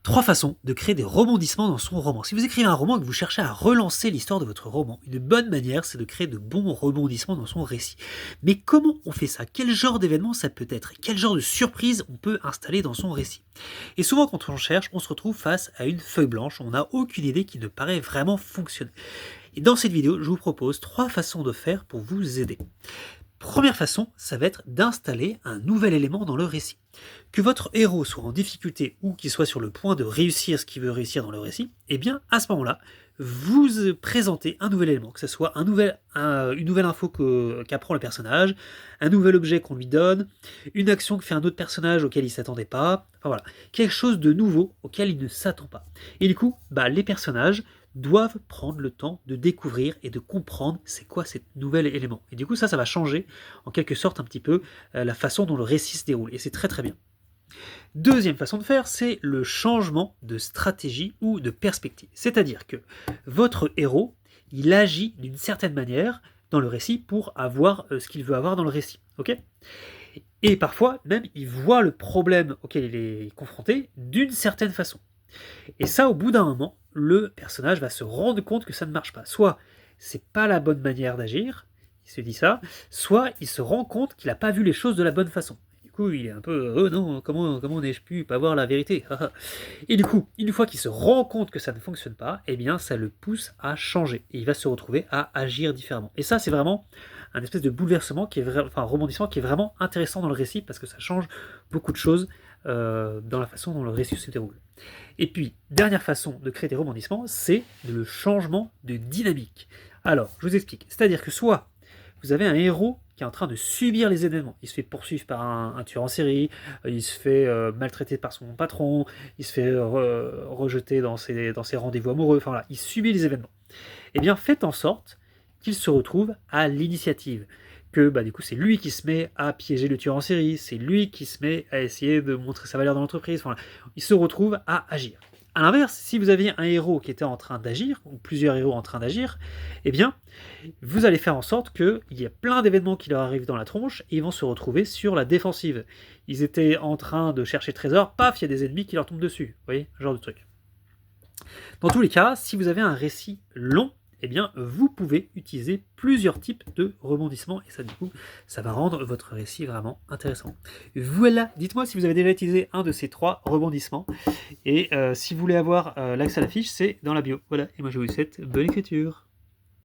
Trois façons de créer des rebondissements dans son roman. Si vous écrivez un roman et que vous cherchez à relancer l'histoire de votre roman, une bonne manière, c'est de créer de bons rebondissements dans son récit. Mais comment on fait ça? Quel genre d'événement ça peut être? Quel genre de surprise on peut installer dans son récit? Et souvent, quand on cherche, on se retrouve face à une feuille blanche, on n'a aucune idée qui ne paraît vraiment fonctionner. Et dans cette vidéo, je vous propose trois façons de faire pour vous aider. Première façon, ça va être d'installer un nouvel élément dans le récit. Que votre héros soit en difficulté ou qu'il soit sur le point de réussir ce qu'il veut réussir dans le récit, eh bien à ce moment-là, vous présentez un nouvel élément, que ce soit une nouvelle info qu'apprend le personnage, un nouvel objet qu'on lui donne, une action que fait un autre personnage auquel il ne s'attendait pas, enfin voilà, quelque chose de nouveau auquel il ne s'attend pas. Et du coup, les personnages doivent prendre le temps de découvrir et de comprendre c'est quoi cet nouvel élément. Et du coup, ça va changer en quelque sorte un petit peu la façon dont le récit se déroule. Et c'est très très bien. Deuxième façon de faire, c'est le changement de stratégie ou de perspective. C'est-à-dire que votre héros, il agit d'une certaine manière dans le récit pour avoir ce qu'il veut avoir dans le récit. Ok ? Et parfois, même, il voit le problème auquel il est confronté d'une certaine façon. Et ça, au bout d'un moment, le personnage va se rendre compte que ça ne marche pas. Soit c'est pas la bonne manière d'agir, il se dit ça, soit il se rend compte qu'il n'a pas vu les choses de la bonne façon. Du coup, il est un peu oh non, comment n'ai-je pu pas voir la vérité? Et du coup, une fois qu'il se rend compte que ça ne fonctionne pas, eh bien, ça le pousse à changer et il va se retrouver à agir différemment. Et ça, c'est vraiment un espèce de bouleversement un rebondissement qui est vraiment intéressant dans le récit parce que ça change beaucoup de choses dans la façon dont le récit se déroule. Et puis, dernière façon de créer des rebondissements, c'est le changement de dynamique. Alors, je vous explique. C'est-à-dire que soit vous avez un héros qui est en train de subir les événements. Il se fait poursuivre par un tueur en série, il se fait maltraiter par son patron, il se fait rejeter dans ses rendez-vous amoureux, enfin voilà, il subit les événements. Eh bien, faites en sorte qu'il se retrouve à l'initiative. Que du coup, c'est lui qui se met à piéger le tueur en série, c'est lui qui se met à essayer de montrer sa valeur dans l'entreprise. Voilà. Il se retrouve à agir. A l'inverse, si vous aviez un héros qui était en train d'agir, ou plusieurs héros en train d'agir, eh bien, vous allez faire en sorte qu'il y a plein d'événements qui leur arrivent dans la tronche et ils vont se retrouver sur la défensive. Ils étaient en train de chercher trésor, paf, il y a des ennemis qui leur tombent dessus. Vous voyez, ce genre de truc. Dans tous les cas, si vous avez un récit long, eh bien, vous pouvez utiliser plusieurs types de rebondissements et ça, du coup, ça va rendre votre récit vraiment intéressant. Voilà, dites-moi si vous avez déjà utilisé un de ces trois rebondissements et si vous voulez avoir l'accès à la fiche, c'est dans la bio. Voilà, et moi je vous souhaite bonne écriture.